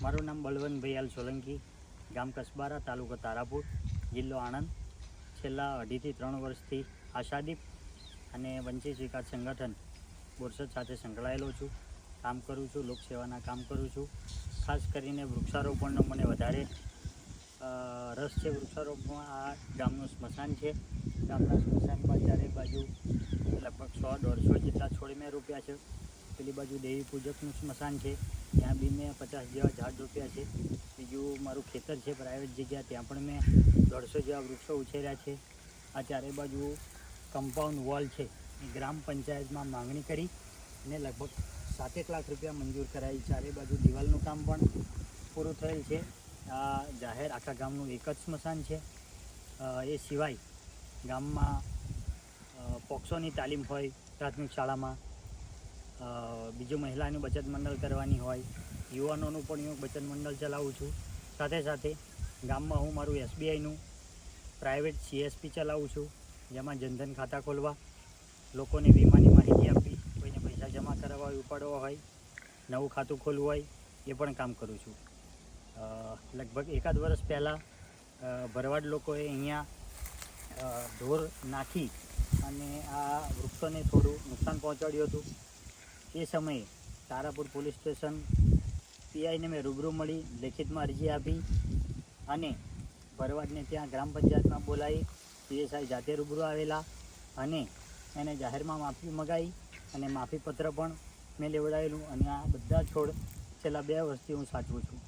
મારું નામ બળવંતભાઈ એલ સોલંકી, ગામ કસબારા, તાલુકો તારાપુર, જિલ્લો આણંદ. છેલ્લા 2.5 થી 3 વર્ષથી આશાદીપ અને વંચિત વિકાસ સંગઠન બોરસદ સાથે સંકળાયેલો છું. કામ કરું છું, લોકસેવાના કામ કરું છું. ખાસ કરીને વૃક્ષારોપણનો મને વધારે રસ છે. વૃક્ષારોપણમાં આ ગામનું સ્મશાન છે. ગામના સ્મશાનમાં ચારે બાજુ લગભગ 100-150 જેટલા છોડ મેં રોપ્યા છે. પેલી બાજુ દેવી પૂજકનું સ્મશાન છે, ત્યાં બી મેં 50 જેવા ઝાડ રોપ્યા છે. બીજું મારું ખેતર છે પ્રાઇવેટ જગ્યા, ત્યાં પણ મેં 150 જેવા વૃક્ષો ઉછેર્યા છે. આ ચારે બાજુ કમ્પાઉન્ડ વોલ છે એ ગ્રામ પંચાયતમાં માંગણી કરી અને લગભગ 7 લાખ રૂપિયા મંજૂર કરાવી. ચારે બાજુ દિવાલનું કામ પણ પૂરું થયેલ છે. આ જાહેર આખા ગામનું એક જ સ્મશાન છે. એ સિવાય ગામમાં પોક્સોની તાલીમ હોય પ્રાથમિક શાળામાં, બીજું મહિલાનું બચત મંડળ કરવાની હોય, યુવાનોનું પણ હું બચત મંડળ ચલાવું છું. સાથે સાથે ગામમાં હું મારું SBIનું પ્રાઇવેટ CSP ચલાવું છું, જેમાં જનધન ખાતા ખોલવા, લોકોને વીમાની માહિતી આપવી, કોઈને પૈસા જમા કરાવવા હોય, ઉપાડવા હોય, નવું ખાતું ખોલવું હોય, એ પણ કામ કરું છું. લગભગ 1 વર્ષ પહેલાં ભરવાડ લોકોએ અહીંયા ઢોર નાખી અને આ વૃક્ષોને થોડું નુકસાન પહોંચાડ્યું હતું. એ સમયે તારાપુર પોલીસ સ્ટેશન PIને મેં રૂબરૂ મળી લેખિતમાં અરજી આપી અને ભરવાડને ત્યાં ગ્રામ પંચાયતમાં બોલાવી PSI જાતે રૂબરૂ આવેલા અને એને જાહેરમાં માફી મગાવી અને માફીપત્ર પણ મેં લેવડાવેલું અને આ બધા છોડ છેલ્લા 2 વર્ષથી હું સાચવું છું.